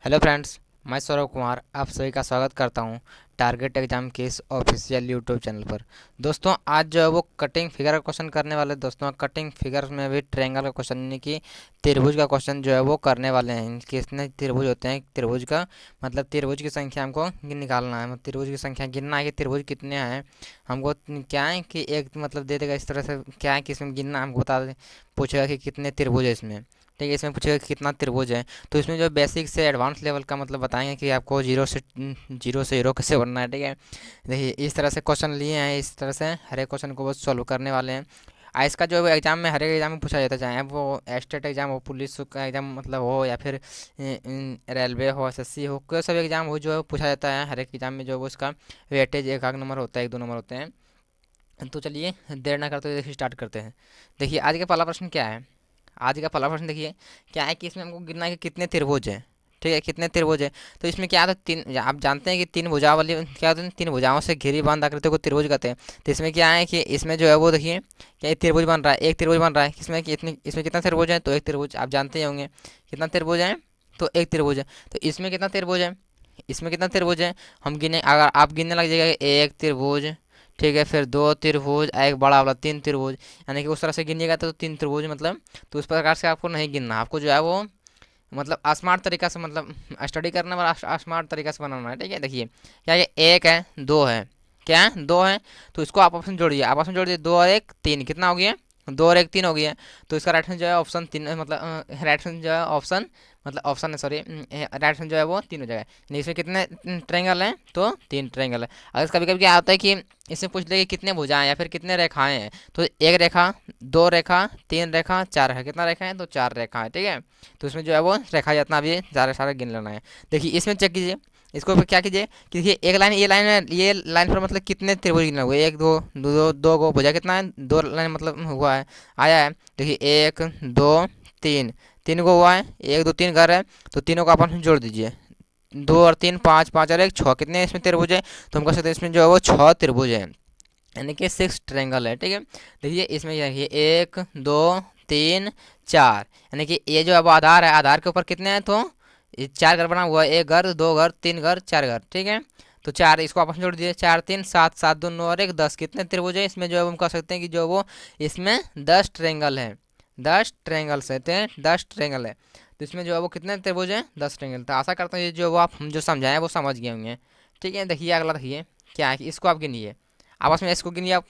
Hello friends, मैं सौरभ कुमार आप सभी का स्वागत करता हूं टारगेट एग्जाम के इस ऑफिशियल यूट्यूब चैनल पर। दोस्तों, आज जो है वो कटिंग फिगर का क्वेश्चन करने वाले हैं। दोस्तों, कटिंग फिगर में भी ट्रायंगल का क्वेश्चन यानी कि त्रिभुज का क्वेश्चन जो है वो करने वाले हैं। कितने त्रिभुज होते हैं, त्रिभुज का मतलब त्रिभुज की संख्या हमको निकालना है, मतलब त्रिभुज की संख्या गिनना है कि त्रिभुज कितने हैं। हमको क्या है कि एक मतलब दे देगा इस तरह से, क्या है कि इसमें गिनना हमको बता दे, पूछेगा कि कितने त्रिभुज है इसमें। ठीक है, इसमें पूछेगा कि कितना त्रिभुज है। तो इसमें जो बेसिक से एडवांस लेवल का मतलब बताएंगे कि आपको जीरो से हीरो कैसे बनना है। ठीक है, देखिए इस तरह से क्वेश्चन लिए हैं, इस तरह से हर एक क्वेश्चन को वो सॉल्व करने वाले हैं। इसका जो एग्जाम में हर एक एग्जाम में पूछा जाता है, चाहे वो स्टेट एग्जाम हो, पुलिस का एग्जाम मतलब हो, या फिर रेलवे हो, एसएससी हो, कोई सा भी एग्जाम हो जो है पूछा जाता है। हर एक एग्जाम में जो वो उसका वेटेज एक आध नंबर होता है, एक दो नंबर होते हैं। तो चलिए देर ना करते हुए देखिए स्टार्ट करते हैं। देखिए आज का पहला प्रश्न क्या है। आज का पहला प्रश्न देखिए क्या है कि इसमें हमको गिनना है कि कितने त्रिभुज हैं। ठीक है, कितने त्रिभुज है। तो इसमें क्या था, तीन, आप जानते हैं कि तीन भुजा वाली क्या होती है, तीन भुजाओं से घिरी बंद आकृति को त्रिभुज कहते हैं। तो इसमें क्या है कि इसमें जो है वो देखिए क्या एक त्रिभुज बन रहा है, एक त्रिभुज बन रहा है। इसमें कितने, इसमें कितना त्रिभुज है, तो एक त्रिभुज आप जानते ही होंगे कितना त्रिभुज है, तो एक त्रिभुज है। तो इसमें कितना त्रिभुज है, इसमें कितना त्रिभुज है, हम गिने, अगर आप गिनने लग जाइएगा एक त्रिभुज, ठीक है, फिर दो त्रिभुज, एक बड़ा वाला तीन त्रिभुज, यानी कि उस तरह से गिनिएगा तो तीन त्रिभुज मतलब। तो उस प्रकार से आपको नहीं गिनना, आपको जो है वो मतलब स्मार्ट तरीका से, मतलब स्टडी करना वाला स्मार्ट तरीका से बनाना है। ठीक है, देखिए क्या ये एक है, दो है, क्या है, दो है। तो इसको आप ऑप्शन जोड़िए, आप ऑप्शन जोड़िए, दो और एक तीन, कितना हो गया, दो और एक तीन हो गया। तो इसका राइट हैंड जो है ऑप्शन तीन, मतलब राइट हैंड जो है ऑप्शन, मतलब ऑप्शन है, सॉरी, राइट हैंड जो है वो तीन हो जाएगा। यानी इसमें कितने ट्रायंगल हैं, तो तीन ट्रायंगल है। अगर कभी कभी क्या होता है कि इससे पूछ ले कि कितने भुजाएं या फिर कितने रेखाएं हैं, तो एक रेखा, दो रेखा, तीन रेखा, चार रेखा, कितना रेखा है, तो चार रेखा है। ठीक है, तो इसमें जो है वो रेखा जितना भी है सारे सारे गिन लेना है। देखिए इसमें चेक कीजिए, इसको फिर क्या कीजिए कि देखिए एक लाइन, ये लाइन है, ये लाइन पर मतलब कितने त्रिभुज गिने हुए, एक दो दो दो, दो को भुजा कितना है, दो लाइन मतलब हुआ है, आया है। देखिए एक दो तीन, तीन को हुआ है, एक दो तीन घर है, तो तीनों को अपन जोड़ दीजिए, दो और तीन पाँच, पाँच और एक छः, कितने इसमें त्रिभुज है, तो हम कह सकते हैं इसमें जो है वो छः त्रिभुज है, यानी कि सिक्स ट्रायंगल है। ठीक है, देखिए इसमें देखिए एक दो तीन चार, यानी कि ये जो अब आधार है, आधार के ऊपर कितने हैं, तो ये चार घर बना हुआ है, एक घर, दो घर, तीन घर, चार घर। ठीक है, तो चार, इसको आपस में जोड़ दीजिए, चार तीन सात, सात दो नौ और एक दस, कितने त्रिभुज है इसमें, जो है हम कह सकते हैं कि जो वो इसमें 10 ट्रायंगल है, 10 ट्रायंगल्स है, तो 10 ट्रायंगल है। तो इसमें जो है वो कितने त्रिभुज है, 10 ट्रायंगल। तो आशा करता हूँ ये जो वो आप हम जो समझाएं वो समझ गए होंगे। ठीक है, देखिए अगला देखिए क्या है कि इसको आप गिनिए, आपस में इसको गिनिए आप।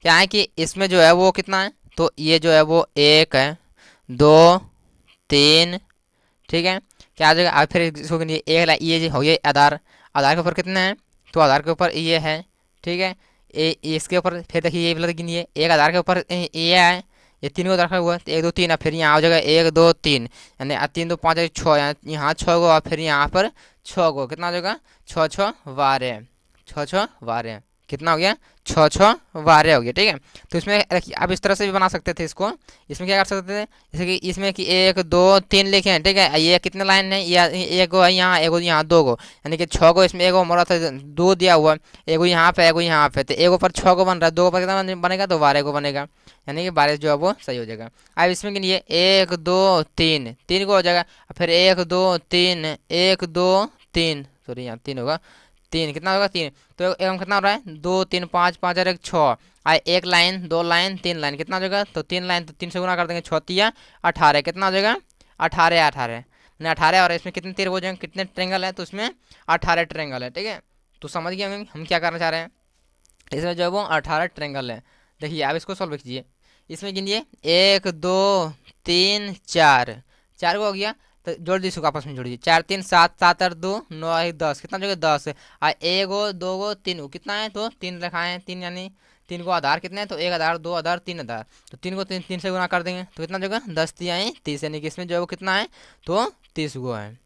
क्या है कि इसमें जो है वो कितना है, तो ये जो है वो एक है, दो, तीन, ठीक है, क्या आ जाएगा, अब फिर इसको गिनिए, ये जो हो गया आधार, आधार के ऊपर कितने हैं, तो आधार के ऊपर ये है। ठीक है, इसके ऊपर फिर देखिए ये वाला गिनिए, एक आधार के ऊपर ये है, ये तीन को रखा हुआ है, तो एक दो तीन, और फिर यहाँ आ जाएगा एक दो तीन, यानी तीन दो पाँच छः, यहाँ छः गो, और फिर यहाँ पर छः गो, कितना हो जाएगा, छः छः बारह, छः छः बारह, कितना हो गया, छः छः बारह हो गया। ठीक है, तो इसमें देखिए आप इस तरह से भी बना सकते थे इसको। इसमें क्या कर सकते थे, जैसे कि इसमें कि एक दो तीन लिखे हैं, ठीक है, ये कितने लाइन है, ये एक गो है यहाँ, एक गो यहाँ, दो गो, यानी कि छः गो इसमें, एक गो मोड़ा था, दो दिया हुआ, एक गो यहाँ पे, एक गो यहाँ पे, तो एक ऊपर छः गो बन रहा है, दो ऊपर कितना बनेगा, तो 12 गो बनेगा, यानी कि 12 जो है वो सही हो जाएगा। अब इसमें कि ये एक दो तीन, तीन को हो जाएगा, फिर एक दो तीन, एक दो तीन, सॉरी यहाँ तीन होगा, तीन, कितना होगा, तीन, तो एवं कितना हो रहा है, दो तीन पाँच, पाँच और एक छः, एक लाइन, दो लाइन, तीन लाइन, कितना हो जाएगा, तो तीन लाइन, तो तीन से गुना कर देंगे, छतिया 18, कितना हो जाएगा, 18, 18 मैंने 18, और इसमें कितने त्रिभुज हैं, कितने ट्रेंगल है, तो इसमें 18 ट्रेंगल है। ठीक है, तो समझ गए हम क्या करना चाह रहे हैं, इसमें जो है वो 18 ट्रेंगल है। देखिए आप इसको सॉल्व कीजिए, इसमें गिनिए एक दो तीन चार, चार को हो गया, तो जोड़ दीजिए, आपस में जोड़िए, चार तीन सात, सात और दो नौ एक दस, कितना जो 10 है, और एक गो दो गो तीन गो, कितना है, तो तीन रखा है, तीन, यानी तीन को आधार कितने हैं, तो एक आधार, दो आधार, तीन आधार, तो तीन को तीन, तीन से गुना कर देंगे, तो कितना जगह 10 तिया 30, यानी कि इसमें जो है वो कितना है, तो 30 गो है,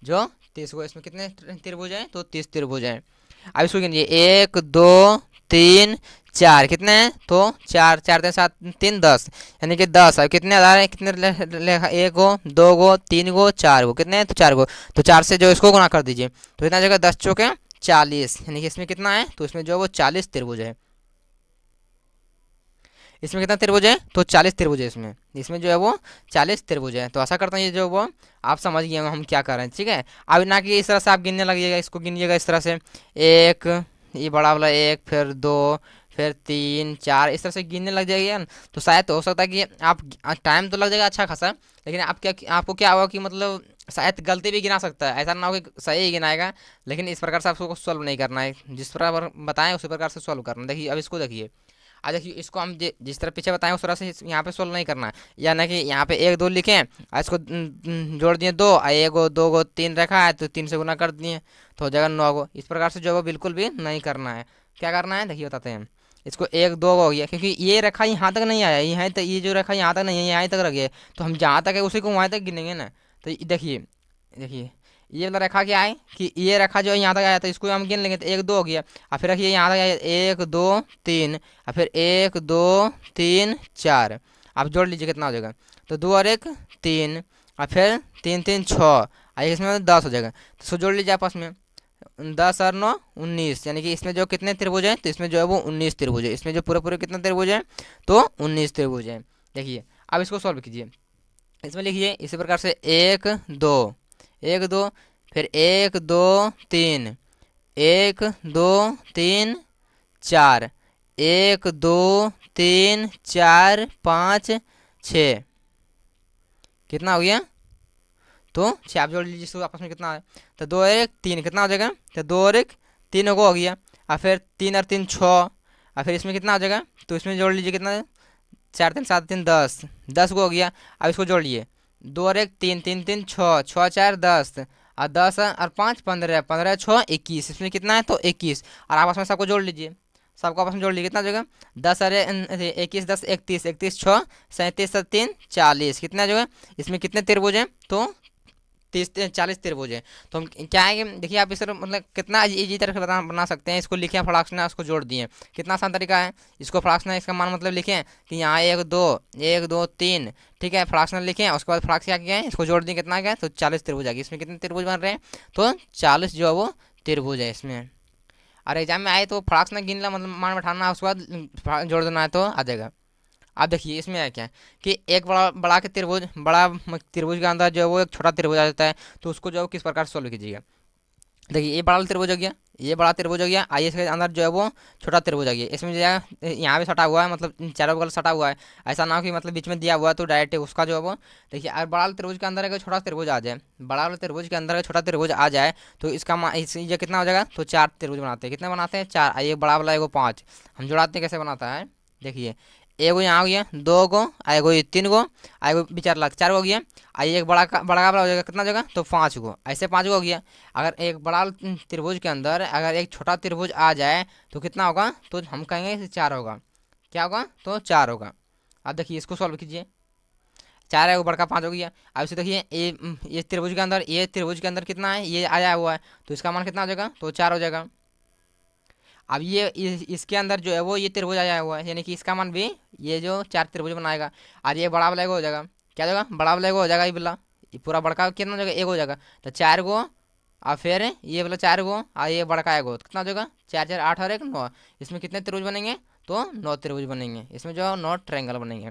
जो 30 गो, इसमें कितने त्रिभुज हैं, तो 30 त्रिभुज हैं। अब इसको गिनिए, एक दो तीन चार, कितने हैं, तो चार, चार तीन सात, तीन 10, यानी कि 10। अब कितने आधार हैं, कितने लेखा, एक गो दो गो तीन गो चार गो, कितने हैं, तो चार गो, तो चार से जो इसको गुना कर दीजिए, तो इतना जगह 10 चौके 40, यानी कि इसमें कितना है, तो इसमें जो है वो 40 त्रिभुज है। इसमें कितना त्रिभुज है, तो 40 त्रिभुज है इसमें। इसमें जो है वो 40 त्रिभुज है। तो आशा करता हूँ ये जो वो आप समझ गए होंगे हम क्या कर रहे हैं, ठीक है। अब ना कि इस तरह से आप गिनने लगिएगा, इसको गिनिएगा इस तरह से, एक, ये बड़ा वाला एक, फिर दो, फिर तीन, चार, इस तरह से गिनने लग जाएगा ना। तो शायद तो हो सकता है कि आप टाइम तो लग जाएगा अच्छा खासा, लेकिन आप क्या आपको क्या होगा कि मतलब शायद गलती भी गिना सकता है, ऐसा ना हो कि सही ही गिनाएगा। लेकिन इस प्रकार से आपको सॉल्व नहीं करना है, जिस प्रकार बताएं उसी प्रकार से सॉल्व करना है। देखिए अब इसको देखिए, आ देखिए इसको हम जिस तरह पीछे बताएं उस तरह से यहाँ पे सोल्व नहीं करना है। या ना कि यहाँ पे एक दो लिखे और इसको जोड़ दिए दो, और एक गो दो गो तीन रखा है तो तीन से गुना कर दिए तो हो जाएगा 9 गो। इस प्रकार से जो है वो बिल्कुल भी नहीं करना है। क्या करना है देखिए बताते हैं। इसको एक दो हो गया, क्योंकि ये रखा यहाँ तक नहीं आया, यहाँ तक ये जो रखा यहाँ तक नहीं है, यहाँ तक रखिए, तो हम जहाँ तक है उसी को वहाँ तक गिनेंगे ना। तो देखिए देखिए ये वाला रखा क्या है कि ये रखा जो है यहाँ तक आया, तो इसको हम गिन लेंगे, तो एक दो हो गया। और फिर रखिए यहाँ तक आया, एक दो तीन, और फिर एक दो तीन चार। आप जोड़ लीजिए कितना हो जाएगा, तो दो और एक तीन, और फिर तीन तीन छः, और इसमें 10 हो जाएगा। तो इसको जोड़ लीजिए आपस में, 10 और 9 19, यानी कि इसमें जो कितने त्रिभुज हैं, तो इसमें जो है वो 19 त्रिभुज है। इसमें जो पूरे पूरे कितने त्रिभुज हैं, तो 19 त्रिभुज हैं। देखिए अब इसको सॉल्व कीजिए। इसमें लिखिए इसी प्रकार से, एक दो, एक दो, फिर एक दो तीन, एक दो तीन चार, एक दो तीन चार पाँच छः, कितना हो गया, तो छः आप जोड़ लीजिए इसको आपस में कितना है, तो दो और एक तीन, कितना हो जाएगा, तो दो और एक तीन को हो गया। और फिर तीन और तीन छः, और फिर इसमें कितना हो जाएगा, तो इसमें जोड़ लीजिए कितना, चार तीन सात तीन 10, 10 को हो गया। अब इसको जोड़ लिए, दो और एक तीन, तीन तीन छः, छः चार 10, और 10 और 5 15, 15 छः 21, इसमें कितना है, तो 21। और आपस में सबको जोड़ लीजिए, सबको आपस में जोड़ लीजिए, कितना हो जाएगा, 10 अरे 21 10 31, 31 छः 37 3 40, कितना जो है इसमें कितने त्रिभुज हैं, तो 40 त्रिभुज है। तो हम क्या है कि देखिए आप इस तरह मतलब कितना इजी तरह से बना सकते हैं। इसको लिखे फटाक से ना, उसको जोड़ दिए, कितना आसान तरीका है। इसको फटाक से ना, इसका मान मतलब लिखें कि यहाँ एक दो तीन, ठीक है, फटाक से लिखें, उसके बाद फटाक से क्या किया है, इसको जोड़ दिए, कितना गया, तो 40 त्रिभुज आ गया। इसमें कितने त्रिभुज बन रहे हैं, तो 40 जो है वो त्रिभुज है इसमें। और एग्जाम में आए तो फटाक से गिन ला, मतलब मान बैठाना, उसके बाद जोड़ देना है तो आ जाएगा। आप देखिए इसमें है क्या कि एक बड़ा बड़ा के त्रिभुज, बड़ा त्रिभुज के अंदर जो है वो एक छोटा त्रिभुज आ जाता है, तो उसको जो है किस प्रकार से सोल्व कीजिएगा। देखिए ये बड़ा त्रिभुज हो गया, ये बड़ा त्रिभुज हो गया, आइए इसके अंदर जो है वो छोटा त्रिभुज आ गया। इसमें जो है यहाँ भी सटा हुआ है, मतलब चारों बगल सटा हुआ है, ऐसा ना हो कि मतलब बीच में दिया हुआ है तो डायरेक्ट उसका जो है वो देखिए। और बड़ा त्रिभुज के अंदर अगर छोटा त्रिभुज आ जाए, बड़ा वाले त्रिभुज के अंदर अगर छोटा त्रिभुज आ जाए, तो इसका ये कितना हो जाएगा, तो 4 त्रिभुज बनाते हैं। कितने बनाते हैं, 4। आइए बड़ा वाला एगो 5 हम जोड़ाते हैं, कैसे बनाता है देखिए। एगो यहाँ हो गया, दो गो, एगो ये तीन गो, एगो विचार लाख 4 गो हो गया। आइए एक बड़ा का हो जाएगा, कितना जगह, तो 5 गो, ऐसे 5 गो हो गया। अगर एक बड़ा त्रिभुज के अंदर अगर एक छोटा त्रिभुज आ जाए तो कितना होगा, तो हम कहेंगे 4 होगा। क्या होगा, तो 4 होगा। अब देखिए इसको सॉल्व कीजिए, 4 है वो बड़का 5 हो गया। अब इसे देखिए ये त्रिभुज के अंदर, ये त्रिभुज के अंदर कितना है, ये आया हुआ है, तो इसका मान कितना हो जाएगा, तो 4 हो जाएगा। अब ये इसके अंदर जो है वो ये त्रिभुज आया हुआ है, यानी कि इसका मान भी ये जो 4 त्रिभुज बनाएगा। और ये बड़ा वाला एगो हो जाएगा, क्या जाएगा, बड़ा वाला एगो हो जाएगा, ये वाला ये पूरा बड़का कितना हो जाएगा, एक हो जाएगा, तो 4 गो, और फिर ये वाला 4 गो, और ये बड़का एगो, कितना हो जाएगा, 4 4 8 और 1 9। इसमें कितने त्रिभुज बनेंगे, तो 9 त्रिभुज बनेंगे, इसमें जो 9 ट्रायंगल बनेंगे।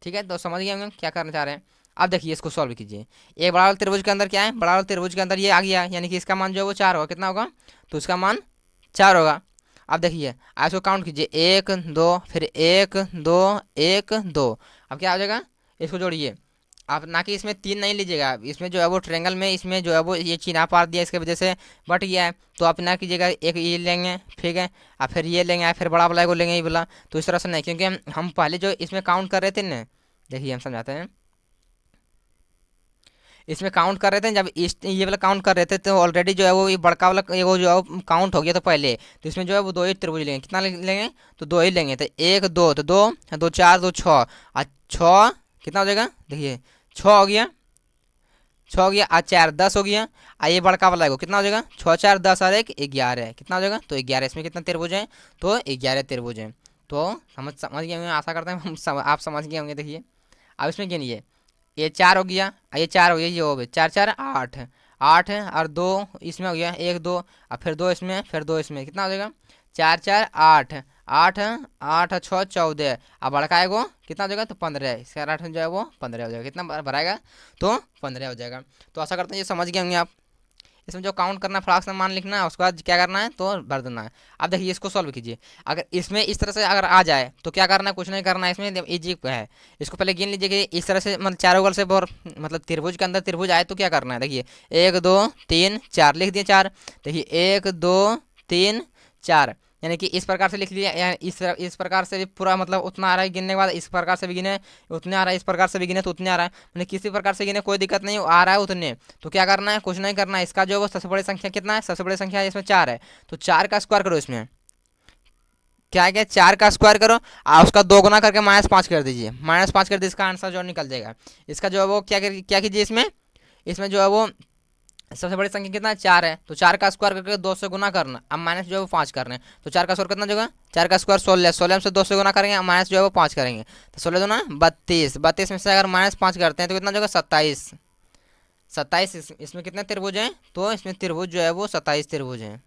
ठीक है, तो समझ गए हम क्या करना चाह रहे हैं। अब देखिए इसको सॉल्व कीजिए। एक बड़ा वाला त्रिभुज के अंदर क्या है, बड़ा वाला त्रिभुज के अंदर ये आ गया, यानी कि इसका मान जो है वो 4 होगा, कितना होगा, तो इसका मान 4 होगा। अब देखिए आप इसको काउंट कीजिए, एक दो, फिर एक दो, एक दो। अब क्या हो जाएगा, इसको जोड़िए। आप ना कि इसमें 3 नहीं लीजिएगा, इसमें जो है वो ट्रायंगल में इसमें जो है वो ये चिन्ह पार दिया, इसके वजह से बट गया है। तो आप ना कीजिएगा, एक ये लेंगे, ठीक है, और फिर ये लेंगे, फिर बड़ा वाला को लेंगे ये वाला, तो इस तरह से नहीं, क्योंकि हम पहले जो इसमें काउंट कर रहे थे ना, देखिए हम समझाते हैं। इसमें काउंट कर रहे थे, जब इस ये वाला काउंट कर रहे थे, तो ऑलरेडी जो है वो ये बड़का वाला वो जो है काउंट हो गया तो पहले, तो इसमें जो है वो 2 ही त्रिभुज लेंगे, कितना लेंगे, तो 2 ही लेंगे। तो एक दो, तो दो, दो 4 2 6, और 6 कितना हो जाएगा, देखिए 6 हो गया, 6 हो गया, और 4 10 हो गया। और ये बड़का वाला है कितना हो जाएगा, 6 4 10 और 1 11, कितना हो जाएगा, तो 11। इसमें कितना त्रिभुज है, तो 11 त्रिभुज है। तो समझ गए होंगे, आशा करते हैं आप समझ गए होंगे। देखिए अब इसमें गिनिए, ये 4 हो गया, ये 4 हो गया, ये हो गया 4 4 8, 8 और 2 इसमें हो गया, एक दो, और फिर 2 इसमें, फिर 2 इसमें, कितना हो जाएगा, 4 4 8, 8 8 6 14, अब लड़का है वो कितना हो जाएगा, तो 15 है, इसका 8 जो है वो 15 हो जाएगा, कितना भराएगा, तो 15 हो जाएगा। तो आशा करते हैं ये समझ गए होंगे आप। इसमें जो काउंट करना है, फ्रैक्शन मान लिखना है, उसके बाद क्या करना है, तो भर देना है। अब देखिए इसको सॉल्व कीजिए। अगर इसमें इस तरह से अगर आ जाए तो क्या करना है, कुछ नहीं करना है, इसमें इजी है। इसको पहले गिन लीजिए कि इस तरह से मतलब चारों बगल से मतलब त्रिभुज के अंदर त्रिभुज आए तो क्या करना है। देखिए 1 2 3 4 लिख दिए 4। देखिए 1 2 3 4, यानी कि इस प्रकार से लिख लिया, यानी इस प्रकार से भी पूरा मतलब उतना आ रहा है गिनने के बाद, इस प्रकार से भी गिने उतने आ रहा है, इस प्रकार से भी गिने तो उतने आ रहा है, मतलब किसी प्रकार से गिने कोई दिक्कत नहीं, आ रहा है उतने। तो क्या करना है, कुछ नहीं करना है। इसका जो है वो सबसे बड़ी संख्या कितना है, सबसे बड़ी संख्या इसमें 4 है, तो 4 का स्क्वायर करो। इसमें क्या क्या, 4 का स्क्वायर करो और उसका 2 गुना करके -5 कर दीजिए, -5 कर दीजिए, इसका आंसर जो निकल जाएगा। इसका जो है वो क्या कीजिए, इसमें इसमें जो है वो सबसे बड़ी संख्या कितना है, 4 है, तो 4 का स्क्वायर करके 2 से गुना करना, अब माइनस जो है वो 5 करना है, तो 4 का स्क्वायर कितना होगा, 4 का स्क्वायर 16, 16 से 2 से गुना करेंगे, माइनस जो है वो 5 करेंगे, तो 16 दूना 32, 32 में से अगर -5 करते हैं तो कितना होगा, 27, 27। इसमें कितने त्रिभुज हैं, तो इसमें त्रिभुज जो है वो 27 त्रिभुज हैं,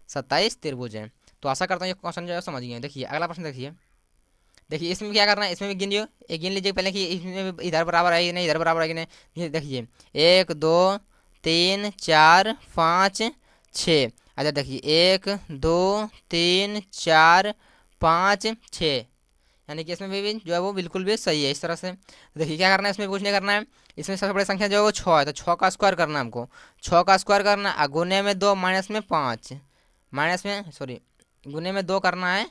27 त्रिभुज हैं। तो आशा करता हूँ ये क्वेश्चन जो है समझ गए। देखिए अगला प्रश्न देखिए। देखिए इसमें क्या करना है, इसमें भी गिनिए, एक गिन लीजिए पहले कि इसमें भी इधर बराबर है कि नहीं, इधर बराबर है कि नहीं। ये देखिए 1 2 3 4 5 6। अच्छा देखिए 1 2 3 4 5 6, यानी कि इसमें भी जो है वो बिल्कुल भी सही है। इस तरह से देखिए क्या करना है, इसमें कुछ नहीं करना है। इसमें सबसे बड़ी संख्या जो है वो 6 है, तो 6 का स्क्वायर करना है हमको, 6 का स्क्वायर करना है, गुने में 2 माइनस में 5, माइनस में सॉरी गुने में 2 करना है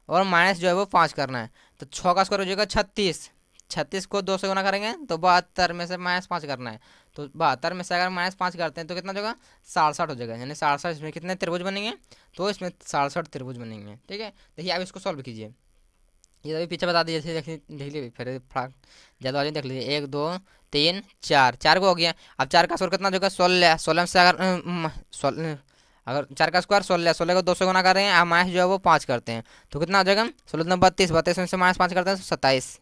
और माइनस जो है वो 5 करना है, तो 6 का स्क्वायर हो जाएगा 36, 36 को 2 से गुना करेंगे तो 72 में से -5 करना है, तो 72 में से अगर -5 करते हैं तो कितना हो जाएगा, 67 हो जाएगा, यानी 67। इसमें कितने त्रिभुज बनेंगे, तो इसमें 67 त्रिभुज बनेंगे। ठीक है, देखिए आप इसको सॉल्व कीजिए। ये अभी पीछे बता दीजिए, देख लीजिए फिर जल्दबाजी देख लीजिए। 1 2 3 4, 4 को हो गया। अब 4 का स्क्वायर कितना हो जाएगा, 16, 16 में से अगर 4 का स्क्वायर 16, 16 को 2 से गुना कर रहे हैं, आप माइनस जो है वो 5 करते हैं, तो कितना हो जाएगा, 16 32, 32 में से -5 करते हैं तो 27,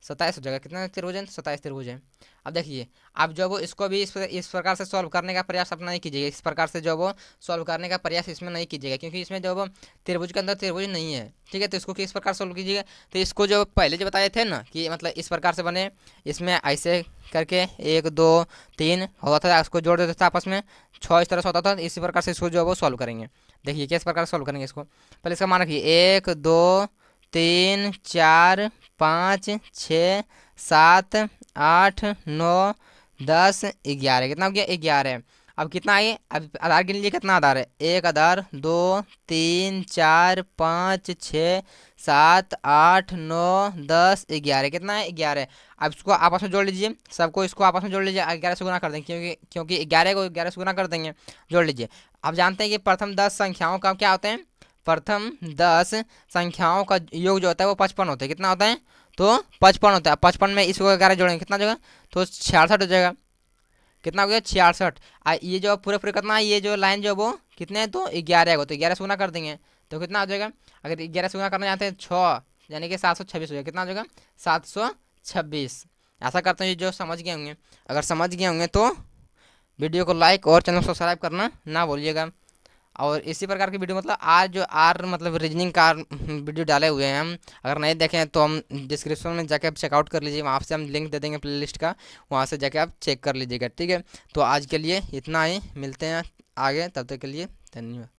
27 हो जाएगा। कितना त्रिभुज है, 27 त्रिभुज है। अब देखिए आप जो है वो इसको भी इस प्रकार से सॉल्व करने का प्रयास अपना नहीं कीजिएगा, इस प्रकार से जो है वो सॉल्व करने का प्रयास इसमें नहीं कीजिएगा, क्योंकि इसमें जो है वो त्रिभुज के अंदर त्रिभुज नहीं है। ठीक है, तो इसको किस प्रकार सॉल्व कीजिएगा, तो इसको जो पहले जो बताए थे ना कि मतलब इस प्रकार से बने, इसमें ऐसे करके 1 2 3 होता था, उसको जोड़ देते थे आपस में, 6 इस तरह से होता था, इसी प्रकार से इसको जो है वो सॉल्व करेंगे। देखिए किस प्रकार सॉल्व करेंगे इसको, पहले इसका मान रखिए 1 2 3 4 5 6 7 8 9 10 11, कितना हो गया, 11। अब कितना है, अब आधार गिन लीजिए कितना आधार है, 1 आधार 2 3 4 5 6 7 8 9 10 11, कितना है, 11। अब इसको आपस में जोड़ लीजिए, सबको इसको आपस में जोड़ लीजिए, 11 से गुना कर देंगे, क्योंकि 11 को 11 से गुना कर देंगे, जोड़ लीजिए। अब जानते हैं कि प्रथम 10 संख्याओं का क्या होते हैं, प्रथम 10 संख्याओं का योग जो होता है वो 55 होता है, कितना होता है, तो 55 होता है। 55 में इसको 11 जोड़ेंगे कितना जगह, तो 66 हो जाएगा, कितना हो गया, 66। ये जो पूरे पूरे कितना है, ये जो लाइन जो वो कितने हैं, तो 11 है, तो 11 से गुना कर देंगे तो कितना हो जाएगा, अगर 11 से गुना करना चाहते हैं 6, यानी कि 726 हो जाएगा, कितना हो जाएगा, 726। ऐसा करते हैं, ये जो समझ गए होंगे, अगर समझ गए होंगे तो वीडियो को लाइक और चैनल को सब्सक्राइब करना ना भूलिएगा। और इसी प्रकार की वीडियो मतलब आज जो मतलब रीजनिंग का वीडियो डाले हुए हैं हम, अगर नहीं देखें तो हम डिस्क्रिप्शन में जाके आप चेकआउट कर लीजिए, वहाँ से हम लिंक दे देंगे प्लेलिस्ट का, वहाँ से जाके आप चेक कर लीजिएगा। ठीक है, तो आज के लिए इतना ही, मिलते हैं आगे, तब तक के लिए धन्यवाद।